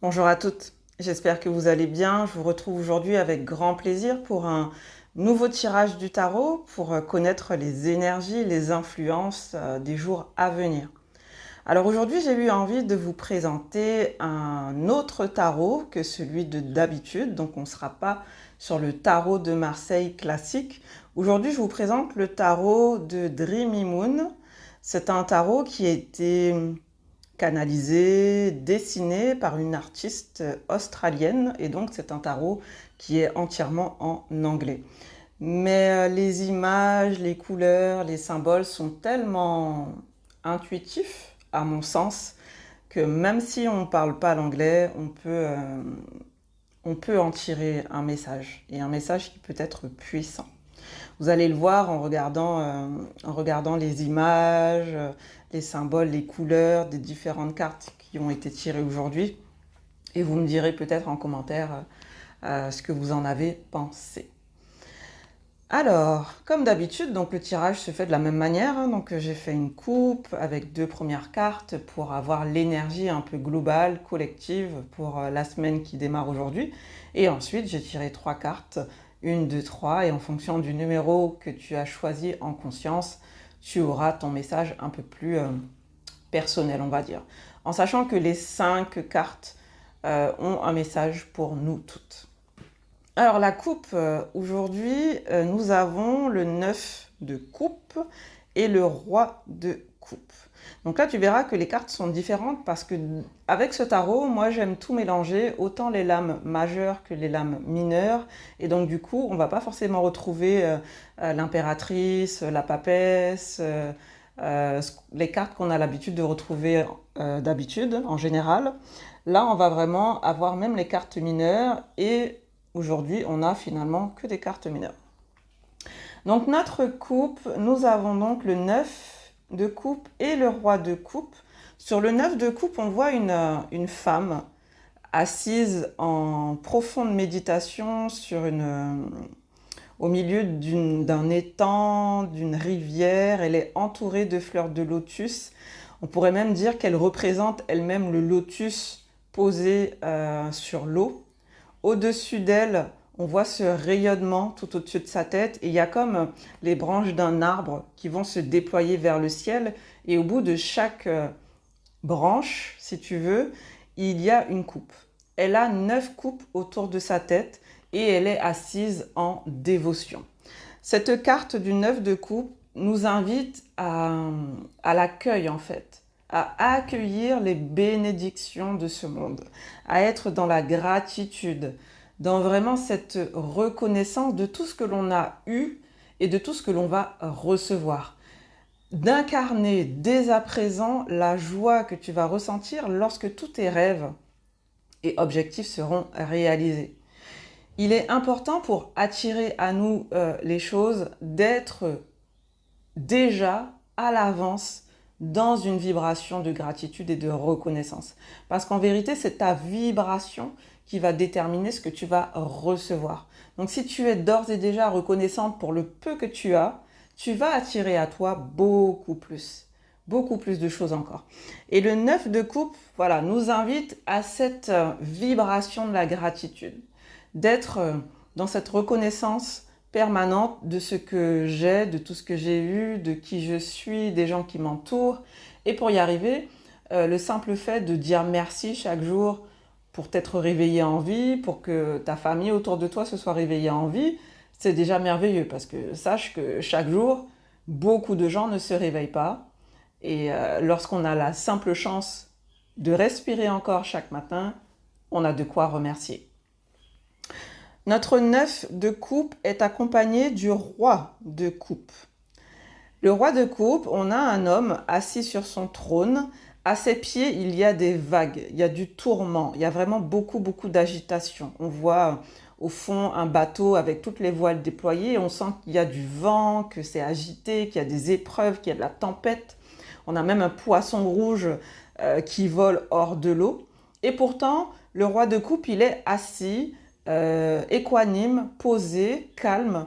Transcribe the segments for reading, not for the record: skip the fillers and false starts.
Bonjour à toutes, j'espère que vous allez bien. Je vous retrouve aujourd'hui avec grand plaisir pour un nouveau tirage du tarot pour connaître les énergies, les influences des jours à venir. Alors aujourd'hui, j'ai eu envie de vous présenter un autre tarot que celui de d'habitude, donc on ne sera pas sur le tarot de Marseille classique. Aujourd'hui, je vous présente le tarot de Dreamy Moon. C'est un tarot qui a été canalisé, dessiné par une artiste australienne, et donc c'est un tarot qui est entièrement en anglais. Mais les images, les couleurs, les symboles sont tellement intuitifs, à mon sens, que même si on ne parle pas l'anglais, on peut en tirer un message, et un message qui peut être puissant. Vous allez le voir en regardant les images, les symboles, les couleurs des différentes cartes qui ont été tirées aujourd'hui. Et vous me direz peut-être en commentaire ce que vous en avez pensé. Alors, comme d'habitude, donc le tirage se fait de la même manière. Donc j'ai fait une coupe avec deux premières cartes pour avoir l'énergie un peu globale, collective pour la semaine qui démarre aujourd'hui. Et ensuite, j'ai tiré trois cartes, une, deux, trois, et en fonction du numéro que tu as choisi en conscience, tu auras ton message un peu plus personnel, on va dire. En sachant que les cinq cartes ont un message pour nous toutes. Alors la coupe, aujourd'hui, nous avons le 9 de coupe et le roi de coupe. Donc là, tu verras que les cartes sont différentes parce que avec ce tarot, moi j'aime tout mélanger, autant les lames majeures que les lames mineures. Et donc du coup, on va pas forcément retrouver l'impératrice, la papesse, les cartes qu'on a l'habitude de retrouver d'habitude en général. Là, on va vraiment avoir même les cartes mineures et aujourd'hui, on a finalement que des cartes mineures. Donc notre coupe, nous avons donc le 9 de coupe et le roi de coupe. Sur le 9 de coupe, on voit une femme assise en profonde méditation au milieu d'un étang, d'une rivière. Elle est entourée de fleurs de lotus. On pourrait même dire qu'elle représente elle-même le lotus posé sur l'eau. Au-dessus d'elle, on voit ce rayonnement tout au-dessus de sa tête et il y a comme les branches d'un arbre qui vont se déployer vers le ciel et au bout de chaque branche, si tu veux, il y a une coupe. Elle a 9 coupes autour de sa tête et elle est assise en dévotion. Cette carte du 9 de coupe nous invite à l'accueil en fait, à accueillir les bénédictions de ce monde, à être dans la gratitude, dans vraiment cette reconnaissance de tout ce que l'on a eu et de tout ce que l'on va recevoir. D'incarner dès à présent la joie que tu vas ressentir lorsque tous tes rêves et objectifs seront réalisés. Il est important pour attirer à nous les choses d'être déjà à l'avance dans une vibration de gratitude et de reconnaissance. Parce qu'en vérité, c'est ta vibration qui va déterminer ce que tu vas recevoir. Donc si tu es d'ores et déjà reconnaissante pour le peu que tu as, tu vas attirer à toi beaucoup plus de choses encore. Et le 9 de coupe, voilà, nous invite à cette vibration de la gratitude, d'être dans cette reconnaissance permanente de ce que j'ai, de tout ce que j'ai eu, de qui je suis, des gens qui m'entourent. Et pour y arriver, le simple fait de dire merci chaque jour pour t'être réveillé en vie, pour que ta famille autour de toi se soit réveillée en vie, c'est déjà merveilleux parce que sache que chaque jour, beaucoup de gens ne se réveillent pas. Et lorsqu'on a la simple chance de respirer encore chaque matin, on a de quoi remercier. Notre 9 de coupe est accompagné du roi de coupe. Le roi de coupe, on a un homme assis sur son trône. À ses pieds, il y a des vagues, il y a du tourment, il y a vraiment beaucoup d'agitation. On voit au fond un bateau avec toutes les voiles déployées. On sent qu'il y a du vent, que c'est agité, qu'il y a des épreuves, qu'il y a de la tempête. On a même un poisson rouge qui vole hors de l'eau. Et pourtant, le roi de coupe, il est assis, équanime, posé, calme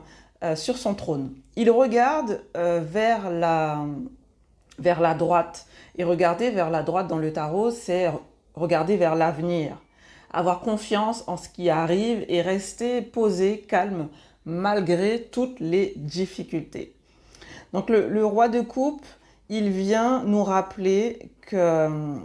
sur son trône. Il regarde vers la droite. Et regarder vers la droite dans le tarot, c'est regarder vers l'avenir. avoir confiance en ce qui arrive et rester posé, calme, malgré toutes les difficultés. Donc le roi de coupe, il vient nous rappeler que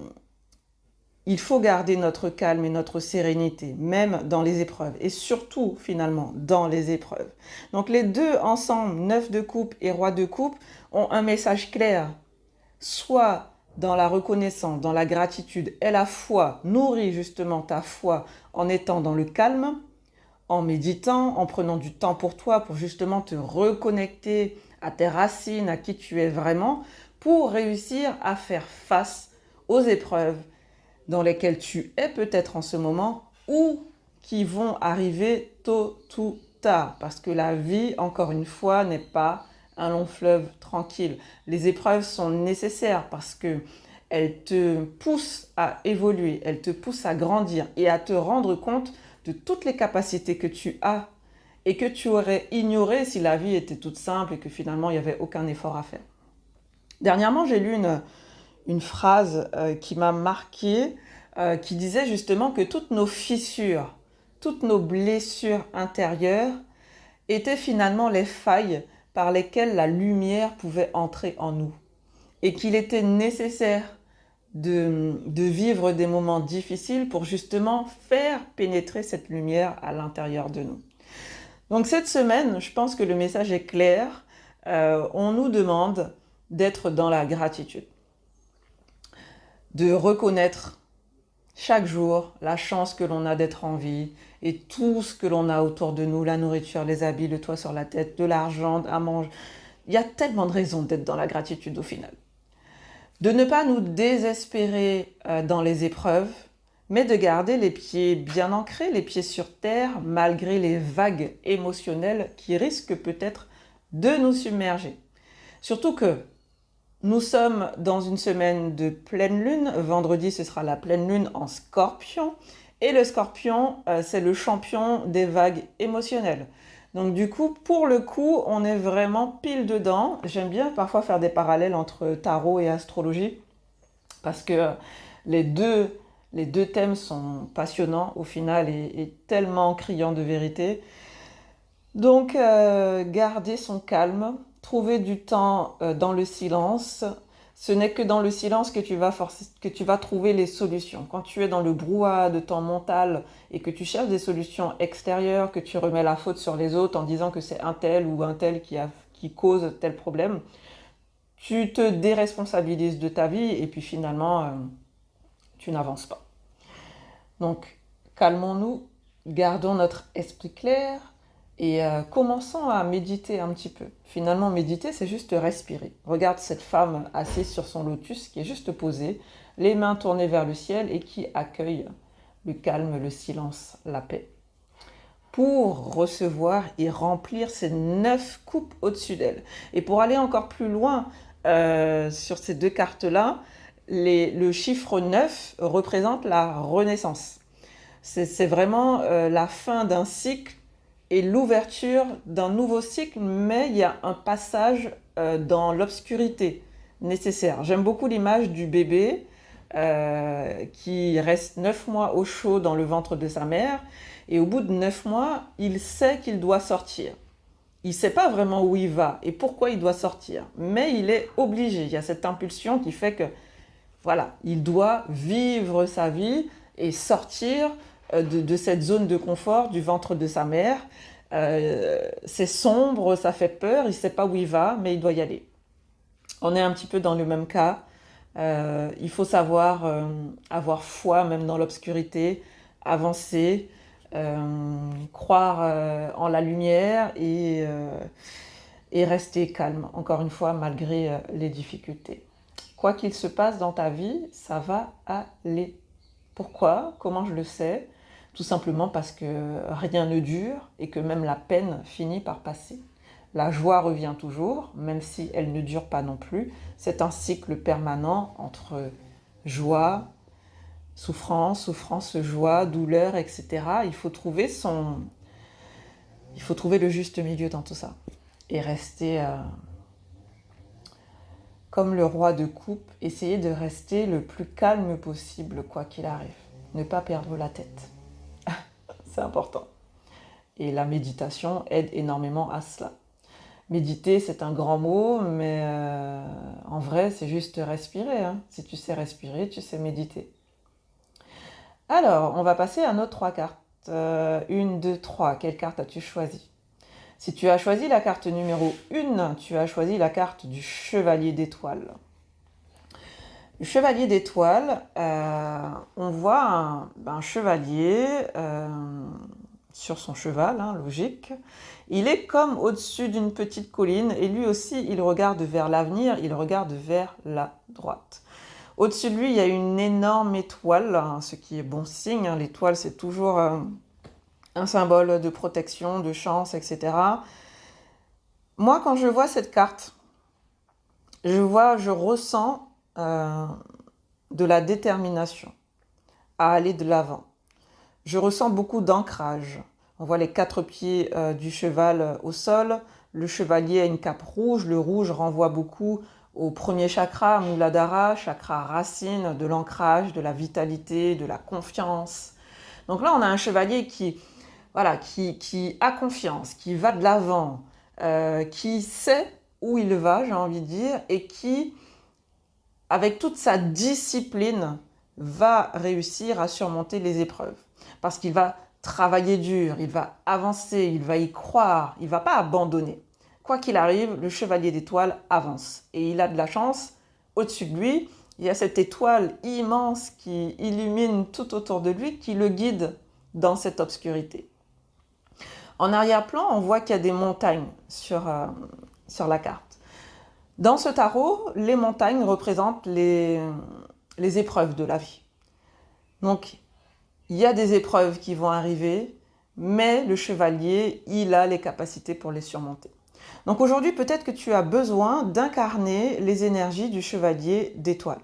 il faut garder notre calme et notre sérénité, même dans les épreuves, et surtout finalement dans les épreuves. Donc les deux ensemble, neuf de coupe et roi de coupe, ont un message clair. Soit dans la reconnaissance, dans la gratitude, et la foi, nourris justement ta foi en étant dans le calme, en méditant, en prenant du temps pour toi, pour justement te reconnecter à tes racines, à qui tu es vraiment, pour réussir à faire face aux épreuves dans lesquelles tu es peut-être en ce moment ou qui vont arriver tôt ou tard. Parce que la vie, encore une fois, n'est pas un long fleuve tranquille. Les épreuves sont nécessaires parce que elles te poussent à évoluer, elles te poussent à grandir et à te rendre compte de toutes les capacités que tu as et que tu aurais ignorées si la vie était toute simple et que finalement il n'y avait aucun effort à faire. Dernièrement, j'ai lu une phrase qui m'a marquée, qui disait justement que toutes nos fissures, toutes nos blessures intérieures étaient finalement les failles par lesquelles la lumière pouvait entrer en nous. Et qu'il était nécessaire de vivre des moments difficiles pour justement faire pénétrer cette lumière à l'intérieur de nous. Donc cette semaine, je pense que le message est clair. On nous demande d'être dans la gratitude, de reconnaître chaque jour la chance que l'on a d'être en vie et tout ce que l'on a autour de nous, la nourriture, les habits, le toit sur la tête, de l'argent à manger. Il y a tellement de raisons d'être dans la gratitude au final. De ne pas nous désespérer dans les épreuves, mais de garder les pieds bien ancrés, les pieds sur terre, malgré les vagues émotionnelles qui risquent peut-être de nous submerger. Surtout que nous sommes dans une semaine de pleine lune. Vendredi, ce sera la pleine lune en Scorpion. Et le Scorpion, c'est le champion des vagues émotionnelles. Donc du coup, pour le coup, on est vraiment pile dedans. J'aime bien parfois faire des parallèles entre tarot et astrologie parce que les deux thèmes sont passionnants au final et tellement criants de vérité. Donc, garder son calme, trouver du temps dans le silence. Ce n'est que dans le silence que tu vas trouver les solutions. Quand tu es dans le brouhaha de ton mental et que tu cherches des solutions extérieures, que tu remets la faute sur les autres en disant que c'est un tel ou un tel qui cause tel problème, tu te déresponsabilises de ta vie et puis finalement, tu n'avances pas. Donc, calmons-nous, gardons notre esprit clair et commençons à méditer un petit peu. Finalement, méditer, c'est juste respirer. Regarde cette femme assise sur son lotus qui est juste posée, les mains tournées vers le ciel et qui accueille le calme, le silence, la paix. Pour recevoir et remplir ces 9 coupes au-dessus d'elle. Et pour aller encore plus loin sur ces deux cartes-là, le chiffre 9 représente la renaissance. C'est vraiment la fin d'un cycle et l'ouverture d'un nouveau cycle, mais il y a un passage dans l'obscurité nécessaire. J'aime beaucoup l'image du bébé qui reste 9 mois au chaud dans le ventre de sa mère, et au bout de 9 mois, il sait qu'il doit sortir. Il ne sait pas vraiment où il va et pourquoi il doit sortir, mais il est obligé. Il y a cette impulsion qui fait que, voilà, il doit vivre sa vie et sortir de cette zone de confort du ventre de sa mère. C'est sombre, ça fait peur, il ne sait pas où il va, mais il doit y aller. On est un petit peu dans le même cas. Il faut savoir avoir foi même dans l'obscurité, avancer, croire en la lumière et rester calme, encore une fois, malgré les difficultés. Quoi qu'il se passe dans ta vie, ça va aller. Pourquoi? Comment je le sais? Tout simplement parce que rien ne dure et que même la peine finit par passer. La joie revient toujours, même si elle ne dure pas non plus. C'est un cycle permanent entre joie, souffrance, souffrance, joie, douleur, etc. Il faut trouver le juste milieu dans tout ça. Et rester comme le roi de coupe, essayer de rester le plus calme possible, quoi qu'il arrive. Ne pas perdre la tête. c'est important. Et la méditation aide énormément à cela. Méditer, c'est un grand mot, mais en vrai, c'est juste respirer, hein. Si tu sais respirer, tu sais méditer. Alors, on va passer à nos 3 cartes. 1, 2, 3. Quelle carte as-tu choisi? Si tu as choisi la carte numéro 1, tu as choisi la carte du chevalier d'étoiles. Le chevalier d'étoiles, on voit un chevalier sur son cheval, hein, logique. Il est comme au-dessus d'une petite colline et lui aussi, il regarde vers l'avenir, il regarde vers la droite. Au-dessus de lui, il y a une énorme étoile, hein, ce qui est bon signe. Hein. L'étoile, c'est toujours un symbole de protection, de chance, etc. Moi, quand je vois cette carte, je ressens de la détermination à aller de l'avant. Je ressens beaucoup d'ancrage. On voit les 4 pieds du cheval au sol. Le chevalier a une cape rouge. Le rouge renvoie beaucoup au premier chakra, Muladhara, chakra racine, de l'ancrage, de la vitalité, de la confiance. Donc là, on a un chevalier qui a confiance, qui va de l'avant, qui sait où il va, j'ai envie de dire, et qui, avec toute sa discipline, va réussir à surmonter les épreuves. Parce qu'il va travailler dur, il va avancer, il va y croire, il ne va pas abandonner. Quoi qu'il arrive, le chevalier d'étoiles avance. Et il a de la chance, au-dessus de lui, il y a cette étoile immense qui illumine tout autour de lui, qui le guide dans cette obscurité. En arrière-plan, on voit qu'il y a des montagnes sur la carte. Dans ce tarot, les montagnes représentent les épreuves de la vie. Donc, il y a des épreuves qui vont arriver, mais le chevalier, il a les capacités pour les surmonter. Donc aujourd'hui, peut-être que tu as besoin d'incarner les énergies du chevalier d'étoiles.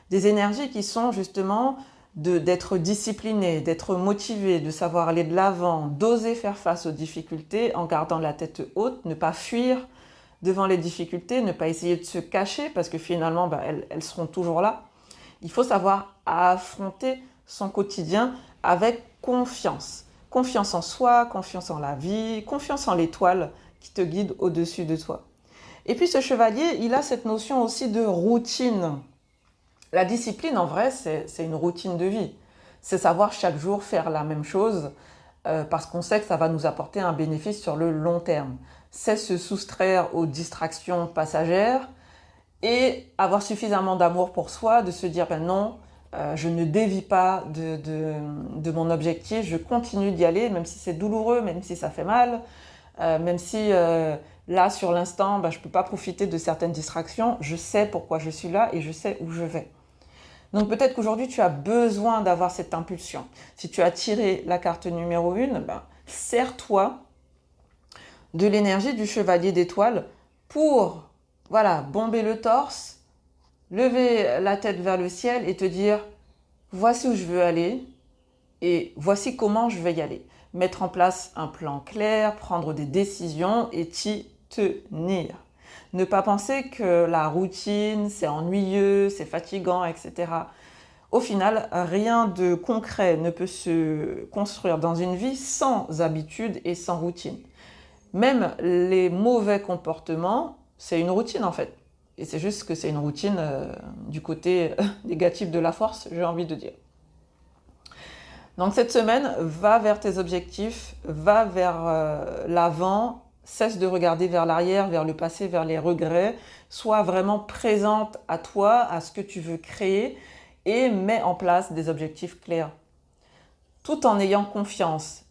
Des énergies qui sont justement d'être discipliné, d'être motivé, de savoir aller de l'avant, d'oser faire face aux difficultés en gardant la tête haute, ne pas fuir devant les difficultés, ne pas essayer de se cacher parce que finalement, elles seront toujours là. Il faut savoir affronter son quotidien avec confiance. Confiance en soi, confiance en la vie, confiance en l'étoile qui te guide au-dessus de toi. Et puis ce chevalier, il a cette notion aussi de routine. La discipline, en vrai, c'est une routine de vie. C'est savoir chaque jour faire la même chose parce qu'on sait que ça va nous apporter un bénéfice sur le long terme. C'est se soustraire aux distractions passagères et avoir suffisamment d'amour pour soi, de se dire non, je ne dévie pas de mon objectif, je continue d'y aller, même si c'est douloureux, même si ça fait mal, même si là, sur l'instant, je ne peux pas profiter de certaines distractions, je sais pourquoi je suis là et je sais où je vais. Donc peut-être qu'aujourd'hui, tu as besoin d'avoir cette impulsion. Si tu as tiré la carte numéro 1, sers-toi de l'énergie du chevalier d'étoiles pour bomber le torse, lever la tête vers le ciel et te dire « Voici où je veux aller et voici comment je vais y aller ». Mettre en place un plan clair, prendre des décisions et t'y tenir. Ne pas penser que la routine, c'est ennuyeux, c'est fatigant, etc. Au final, rien de concret ne peut se construire dans une vie sans habitude et sans routine. Même les mauvais comportements, c'est une routine en fait. Et c'est juste que c'est une routine du côté négatif de la force, j'ai envie de dire. Donc cette semaine, va vers tes objectifs, va vers l'avant, cesse de regarder vers l'arrière, vers le passé, vers les regrets. Sois vraiment présente à toi, à ce que tu veux créer et mets en place des objectifs clairs. Tout en ayant confiance.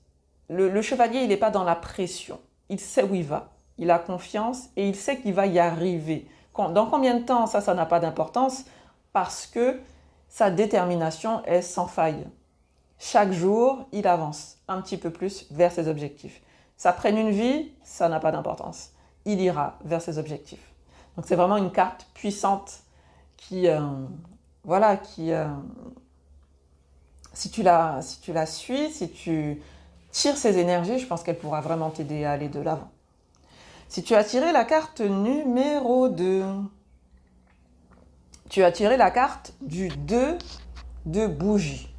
Le chevalier, il n'est pas dans la pression. Il sait où il va. Il a confiance et il sait qu'il va y arriver. Dans combien de temps, ça n'a pas d'importance parce que sa détermination est sans faille. Chaque jour, il avance un petit peu plus vers ses objectifs. Ça prenne une vie, ça n'a pas d'importance. Il ira vers ses objectifs. Donc c'est vraiment une carte puissante qui si tu la suis, si tu tires ses énergies, je pense qu'elle pourra vraiment t'aider à aller de l'avant. Si tu as tiré la carte numéro 2, tu as tiré la carte du 2 de bougie.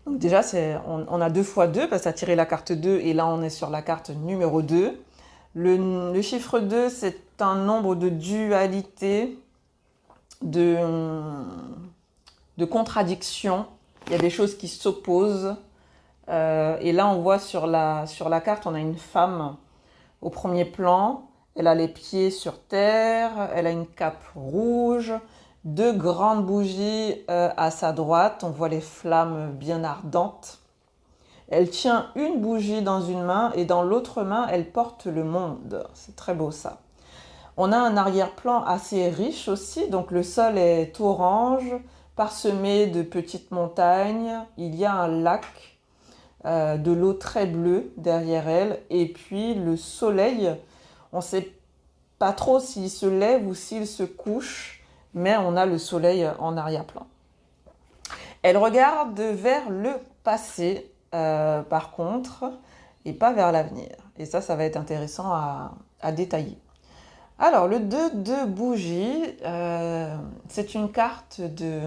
Donc Donc déjà, on a 2 fois 2 parce que ça a tiré la carte 2 et là on est sur la carte numéro 2. Le chiffre 2, c'est un nombre de dualité, de, de contradiction. Il y a des choses qui s'opposent. Et là, on voit sur la carte, on a une femme au premier plan. Elle a les pieds sur terre, elle a une cape rouge, 2 grandes bougies à sa droite. On voit les flammes bien ardentes. Elle tient une bougie dans une main et dans l'autre main, elle porte le monde. C'est très beau ça. On a un arrière-plan assez riche aussi, donc le sol est orange, parsemé de petites montagnes. Il y a un lac, de l'eau très bleue derrière elle, et puis le soleil, on ne sait pas trop s'il se lève ou s'il se couche, mais on a le soleil en arrière-plan. Elle regarde vers le passé, par contre, et pas vers l'avenir. Et ça va être intéressant à détailler. Alors, le 2 de bougie, c'est une carte de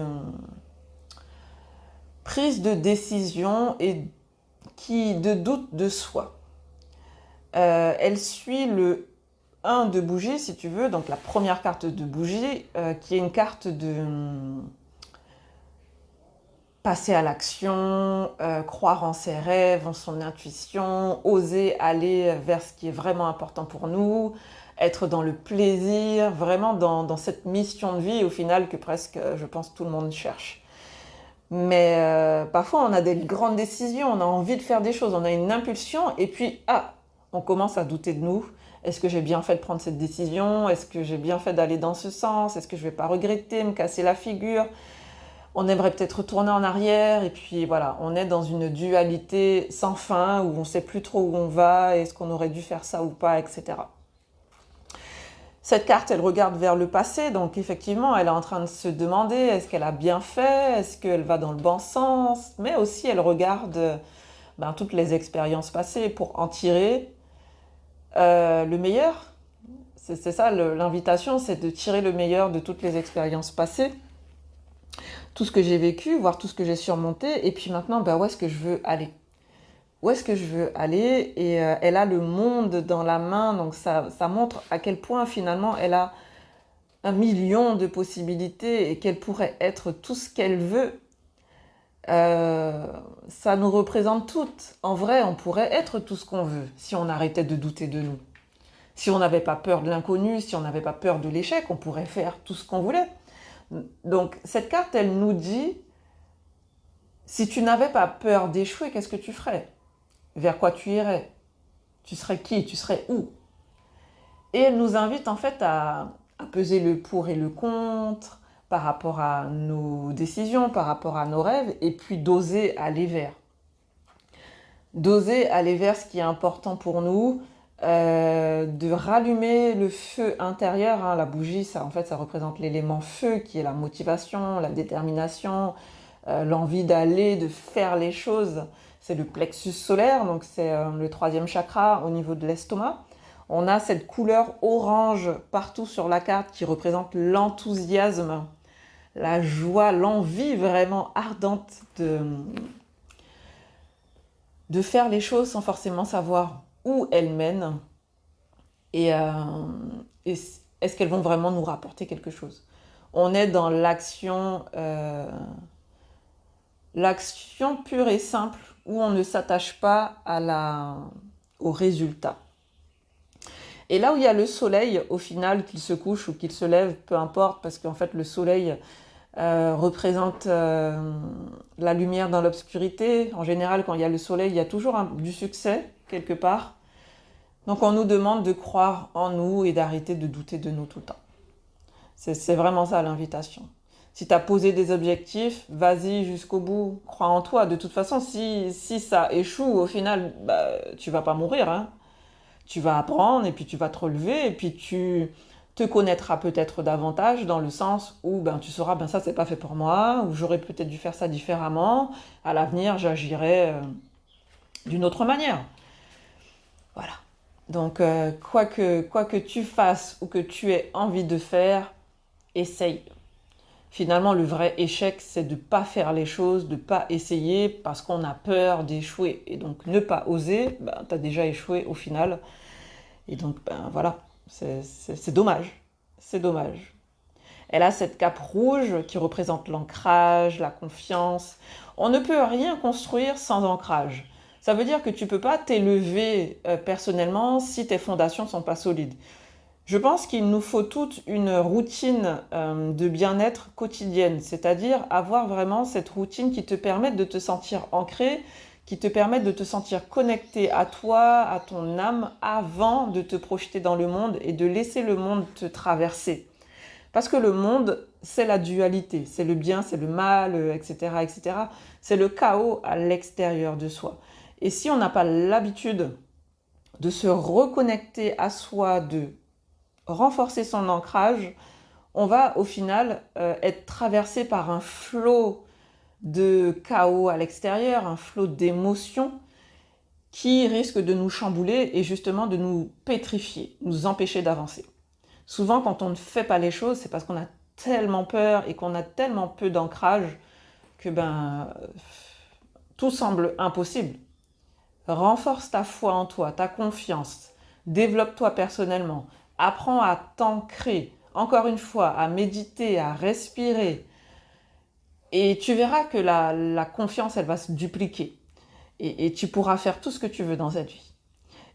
prise de décision et de doute de soi. Elle suit le 1 de bougie, si tu veux, donc la première carte de bougie, qui est une carte de passer à l'action, croire en ses rêves, en son intuition, oser aller vers ce qui est vraiment important pour nous, être dans le plaisir, vraiment dans cette mission de vie au final que presque, je pense, tout le monde cherche. Mais parfois, on a des grandes décisions, on a envie de faire des choses, on a une impulsion et puis, on commence à douter de nous. Est-ce que j'ai bien fait de prendre cette décision? Est-ce que j'ai bien fait d'aller dans ce sens? Est-ce que je ne vais pas regretter, me casser la figure? On aimerait peut-être retourner en arrière et puis voilà, on est dans une dualité sans fin où on ne sait plus trop où on va, est-ce qu'on aurait dû faire ça ou pas, etc. Cette carte, elle regarde vers le passé, donc effectivement, elle est en train de se demander est-ce qu'elle a bien fait, est-ce qu'elle va dans le bon sens, mais aussi elle regarde toutes les expériences passées pour en tirer le meilleur. C'est ça, l'invitation, c'est de tirer le meilleur de toutes les expériences passées, tout ce que j'ai vécu, voir tout ce que j'ai surmonté, et puis maintenant, où est-ce que je veux aller? Où est-ce que je veux aller? Et elle a le monde dans la main, donc ça montre à quel point finalement elle a 1 million de possibilités et qu'elle pourrait être tout ce qu'elle veut. Ça nous représente toutes. En vrai, on pourrait être tout ce qu'on veut si on arrêtait de douter de nous. Si on n'avait pas peur de l'inconnu, si on n'avait pas peur de l'échec, on pourrait faire tout ce qu'on voulait. Donc cette carte, elle nous dit, si tu n'avais pas peur d'échouer, qu'est-ce que tu ferais? Vers quoi tu irais? Tu serais qui? Tu serais où? Et elle nous invite en fait à peser le pour et le contre par rapport à nos décisions, par rapport à nos rêves, et puis d'oser aller vers. D'oser aller vers ce qui est important pour nous, de rallumer le feu intérieur. La bougie, ça représente l'élément feu qui est la motivation, la détermination, l'envie d'aller, de faire les choses. C'est le plexus solaire, donc c'est le 3e chakra au niveau de l'estomac. On a cette couleur orange partout sur la carte qui représente l'enthousiasme, la joie, l'envie vraiment ardente de faire les choses sans forcément savoir où elles mènent et est-ce qu'elles vont vraiment nous rapporter quelque chose. On est dans l'action pure et simple où on ne s'attache pas au résultat. Et là où il y a le soleil, au final, qu'il se couche ou qu'il se lève, peu importe, parce qu'en fait le soleil représente la lumière dans l'obscurité. En général, quand il y a le soleil, il y a toujours du succès, quelque part. Donc on nous demande de croire en nous et d'arrêter de douter de nous tout le temps. C'est vraiment ça l'invitation. Si tu as posé des objectifs, vas-y jusqu'au bout, crois en toi. De toute façon, si ça échoue, au final, tu vas pas mourir, hein. Tu vas apprendre et puis tu vas te relever et puis tu te connaîtras peut-être davantage dans le sens où tu sauras, ça c'est pas fait pour moi, ou j'aurais peut-être dû faire ça différemment. À l'avenir, j'agirai d'une autre manière. Voilà. Donc, quoi que tu fasses ou que tu aies envie de faire, essaye. Finalement, le vrai échec, c'est de ne pas faire les choses, de ne pas essayer parce qu'on a peur d'échouer. Et donc, ne pas oser, ben, tu as déjà échoué au final. Et donc, ben, voilà, c'est dommage. C'est dommage. Elle a cette cape rouge qui représente l'ancrage, la confiance. On ne peut rien construire sans ancrage. Ça veut dire que tu ne peux pas t'élever personnellement si tes fondations ne sont pas solides. Je pense qu'il nous faut toute une routine de bien-être quotidienne, c'est-à-dire avoir vraiment cette routine qui te permette de te sentir ancré, qui te permette de te sentir connecté à toi, à ton âme, avant de te projeter dans le monde et de laisser le monde te traverser. Parce que le monde, c'est la dualité, c'est le bien, c'est le mal, etc., etc. C'est le chaos à l'extérieur de soi. Et si on n'a pas l'habitude de se reconnecter à soi, de renforcer son ancrage, on va au final être traversé par un flot de chaos à l'extérieur, un flot d'émotions qui risque de nous chambouler et justement de nous pétrifier, nous empêcher d'avancer. Souvent, quand on ne fait pas les choses, c'est parce qu'on a tellement peur et qu'on a tellement peu d'ancrage que tout semble impossible. Renforce ta foi en toi, ta confiance, développe-toi personnellement, apprends à t'ancrer, encore une fois, à méditer, à respirer. Et tu verras que la confiance, elle va se dupliquer. Et tu pourras faire tout ce que tu veux dans cette vie.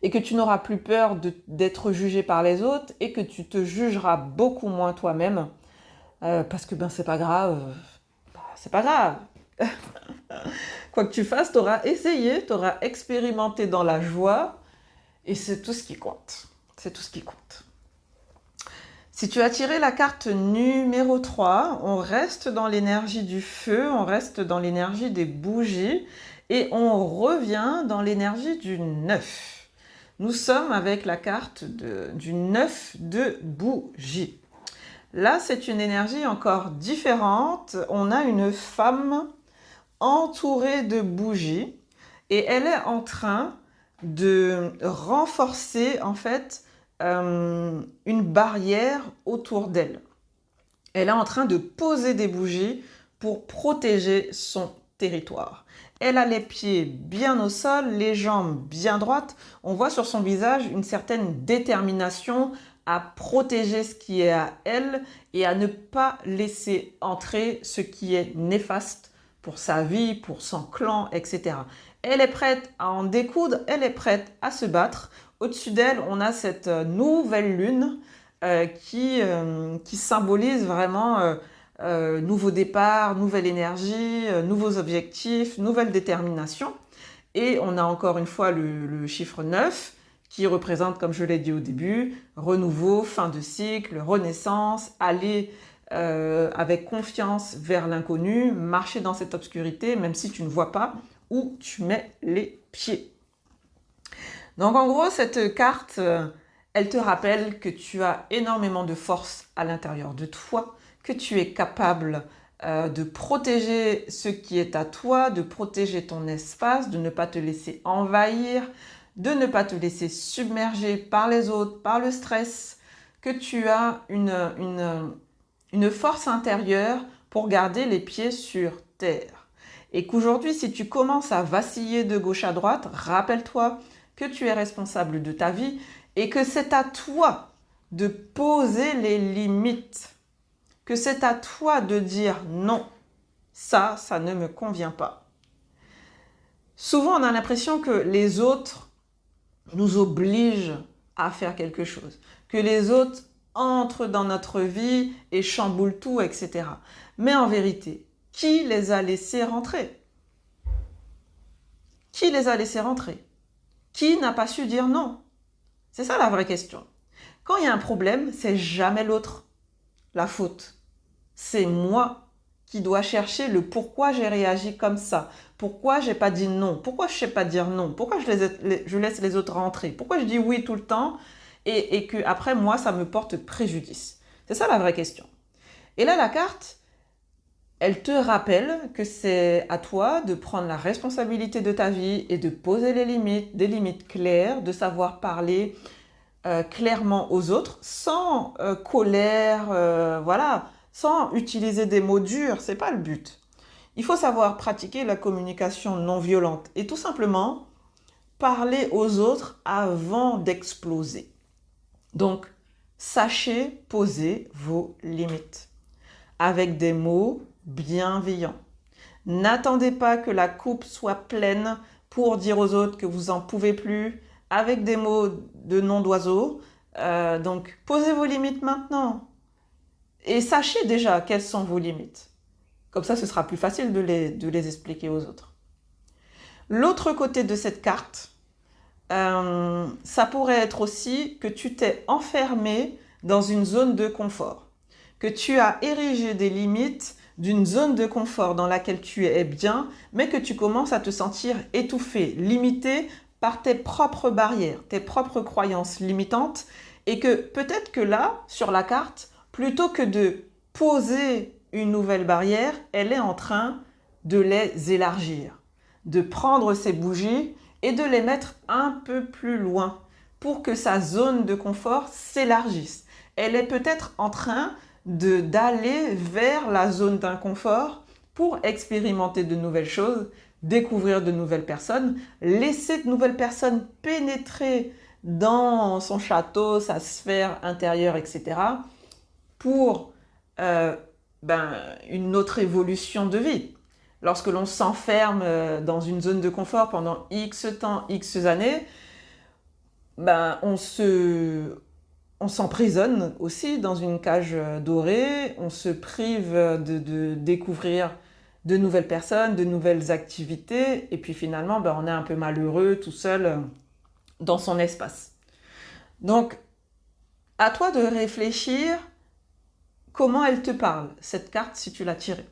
Et que tu n'auras plus peur d'être jugé par les autres et que tu te jugeras beaucoup moins toi-même. Parce que c'est pas grave. C'est pas grave. Quoi que tu fasses, tu auras essayé, tu auras expérimenté dans la joie. Et c'est tout ce qui compte. C'est tout ce qui compte. Si tu as tiré la carte numéro 3, on reste dans l'énergie du feu, on reste dans l'énergie des bougies et on revient dans l'énergie du 9. Nous sommes avec la carte du 9 de bougies. Là, c'est une énergie encore différente. On a une femme entourée de bougies et elle est en train de renforcer en fait une barrière autour d'elle. Elle est en train de poser des bougies pour protéger son territoire. Elle a les pieds bien au sol, les jambes bien droites. On voit sur son visage une certaine détermination à protéger ce qui est à elle et à ne pas laisser entrer ce qui est néfaste pour sa vie, pour son clan, etc. Elle est prête à en découdre, elle est prête à se battre. Au-dessus d'elle, on a cette nouvelle lune qui symbolise vraiment nouveau départ, nouvelle énergie, nouveaux objectifs, nouvelle détermination. Et on a encore une fois le chiffre 9 qui représente, comme je l'ai dit au début, renouveau, fin de cycle, renaissance, aller avec confiance vers l'inconnu, marcher dans cette obscurité, même si tu ne vois pas où tu mets les pieds. Donc en gros, cette carte, elle te rappelle que tu as énormément de force à l'intérieur de toi, que tu es capable de protéger ce qui est à toi, de protéger ton espace, de ne pas te laisser envahir, de ne pas te laisser submerger par les autres, par le stress, que tu as une force intérieure pour garder les pieds sur terre. Et qu'aujourd'hui, si tu commences à vaciller de gauche à droite, rappelle-toi que tu es responsable de ta vie et que c'est à toi de poser les limites, que c'est à toi de dire non, ça ne me convient pas. Souvent, on a l'impression que les autres nous obligent à faire quelque chose, que les autres entrent dans notre vie et chamboulent tout, etc. Mais en vérité, qui les a laissés rentrer? Qui les a laissés rentrer? Qui n'a pas su dire non? C'est ça la vraie question. Quand il y a un problème, c'est jamais l'autre la faute. C'est moi qui dois chercher le pourquoi j'ai réagi comme ça. Pourquoi j'ai pas dit non? Pourquoi je sais pas dire non? Pourquoi je laisse les autres rentrer? Pourquoi je dis oui tout le temps et que après moi ça me porte préjudice? C'est ça la vraie question. Et là la carte, elle te rappelle que c'est à toi de prendre la responsabilité de ta vie et de poser les limites, des limites claires, de savoir parler clairement aux autres, sans colère, voilà, sans utiliser des mots durs, c'est pas le but. Il faut savoir pratiquer la communication non violente et tout simplement parler aux autres avant d'exploser. Donc, sachez poser vos limites avec des mots bienveillants. N'attendez pas que la coupe soit pleine pour dire aux autres que vous n'en pouvez plus avec des mots de nom d'oiseau. Donc, posez vos limites maintenant. Et sachez déjà quelles sont vos limites. Comme ça, ce sera plus facile de les expliquer aux autres. L'autre côté de cette carte, ça pourrait être aussi que tu t'es enfermé dans une zone de confort, que tu as érigé des limites d'une zone de confort dans laquelle tu es bien, mais que tu commences à te sentir étouffé, limité par tes propres barrières, tes propres croyances limitantes, et que peut-être que là, sur la carte, plutôt que de poser une nouvelle barrière, elle est en train de les élargir, de prendre ses bougies et de les mettre un peu plus loin pour que sa zone de confort s'élargisse. Elle est peut-être en train d'aller vers la zone d'inconfort pour expérimenter de nouvelles choses, découvrir de nouvelles personnes, laisser de nouvelles personnes pénétrer dans son château, sa sphère intérieure, etc. pour une autre évolution de vie. Lorsque l'on s'enferme dans une zone de confort pendant X temps, X années, on s'emprisonne aussi dans une cage dorée, on se prive de découvrir de nouvelles personnes, de nouvelles activités, et puis finalement, on est un peu malheureux tout seul dans son espace. Donc, à toi de réfléchir comment elle te parle, cette carte, si tu l'as tirée.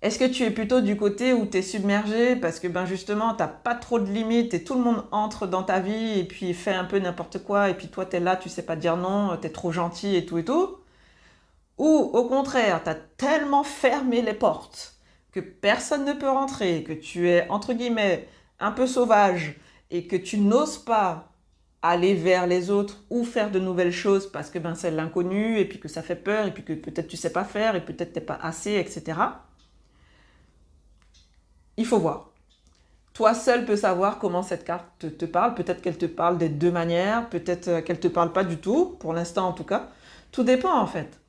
Est-ce que tu es plutôt du côté où tu es submergé parce que justement, tu n'as pas trop de limites et tout le monde entre dans ta vie et puis fait un peu n'importe quoi et puis toi, tu es là, tu sais pas dire non, tu es trop gentil et tout et tout? Ou au contraire, tu as tellement fermé les portes que personne ne peut rentrer, que tu es, entre guillemets, un peu sauvage et que tu n'oses pas aller vers les autres ou faire de nouvelles choses parce que c'est l'inconnu et puis que ça fait peur et puis que peut-être tu sais pas faire et peut-être tu n'es pas assez, etc. Il faut voir. Toi seul peux savoir comment cette carte te parle. Peut-être qu'elle te parle des deux manières, peut-être qu'elle ne te parle pas du tout, pour l'instant en tout cas. Tout dépend en fait.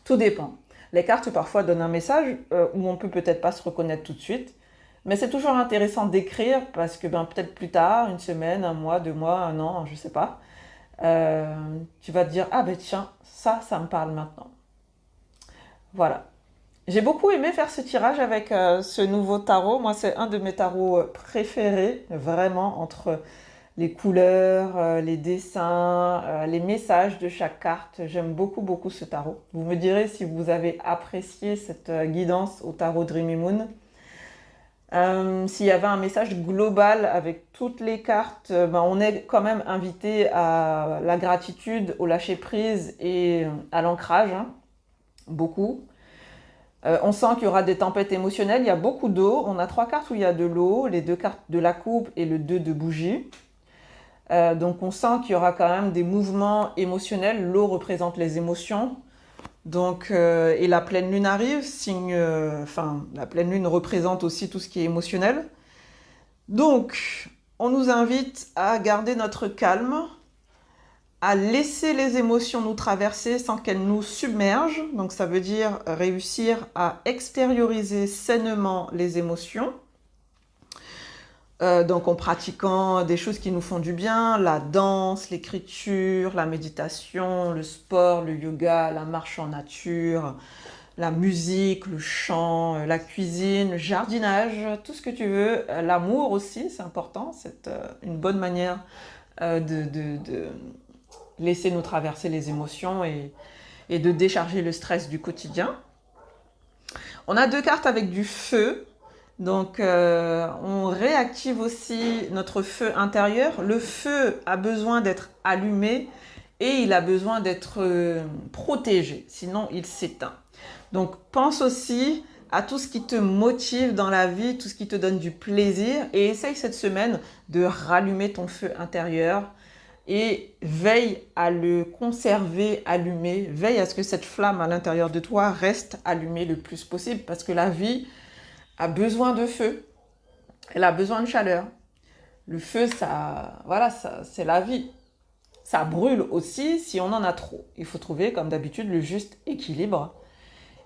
Tout dépend. Les cartes parfois donnent un message où on peut peut-être pas se reconnaître tout de suite. Mais c'est toujours intéressant d'écrire parce que peut-être plus tard, une semaine, un mois, 2 mois, un an, je sais pas, tu vas te dire, ah tiens, ça me parle maintenant. Voilà. J'ai beaucoup aimé faire ce tirage avec ce nouveau tarot. Moi, c'est un de mes tarots préférés, vraiment, entre les couleurs, les dessins, les messages de chaque carte. J'aime beaucoup, beaucoup ce tarot. Vous me direz si vous avez apprécié cette guidance au tarot Dreamy Moon. S'il y avait un message global avec toutes les cartes, on est quand même invité à la gratitude, au lâcher-prise et à l'ancrage, beaucoup. On sent qu'il y aura des tempêtes émotionnelles, il y a beaucoup d'eau. On a 3 cartes où il y a de l'eau, les 2 cartes de la coupe et le 2 de bougie. Donc on sent qu'il y aura quand même des mouvements émotionnels. L'eau représente les émotions. Donc, et la pleine lune arrive, la pleine lune représente aussi tout ce qui est émotionnel. Donc, on nous invite à garder notre calme, à laisser les émotions nous traverser sans qu'elles nous submergent. Donc ça veut dire réussir à extérioriser sainement les émotions. Donc en pratiquant des choses qui nous font du bien, la danse, l'écriture, la méditation, le sport, le yoga, la marche en nature, la musique, le chant, la cuisine, le jardinage, tout ce que tu veux. L'amour aussi, c'est important, c'est une bonne manière de laisser nous traverser les émotions et de décharger le stress du quotidien. On a 2 cartes avec du feu. Donc, on réactive aussi notre feu intérieur. Le feu a besoin d'être allumé et il a besoin d'être protégé, sinon il s'éteint. Donc, pense aussi à tout ce qui te motive dans la vie, tout ce qui te donne du plaisir et essaye cette semaine de rallumer ton feu intérieur et veille à le conserver allumé, veille à ce que cette flamme à l'intérieur de toi reste allumée le plus possible, parce que la vie a besoin de feu, elle a besoin de chaleur. Le feu, c'est la vie. Ça brûle aussi si on en a trop. Il faut trouver, comme d'habitude, le juste équilibre.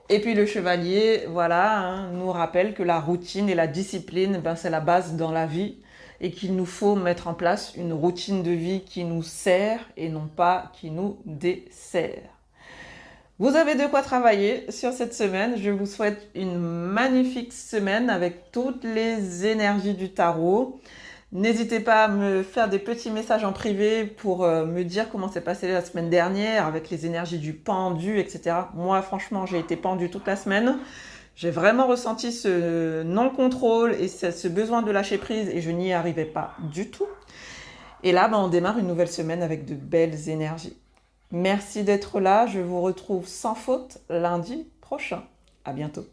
Et puis le chevalier, nous rappelle que la routine et la discipline, c'est la base dans la vie et qu'il nous faut mettre en place une routine de vie qui nous sert et non pas qui nous dessert. Vous avez de quoi travailler sur cette semaine. Je vous souhaite une magnifique semaine avec toutes les énergies du tarot. N'hésitez pas à me faire des petits messages en privé pour me dire comment s'est passé la semaine dernière avec les énergies du pendu, etc. Moi, franchement, j'ai été pendue toute la semaine. J'ai vraiment ressenti ce non-contrôle et ce besoin de lâcher prise et je n'y arrivais pas du tout. Et là, on démarre une nouvelle semaine avec de belles énergies. Merci d'être là. Je vous retrouve sans faute lundi prochain. À bientôt.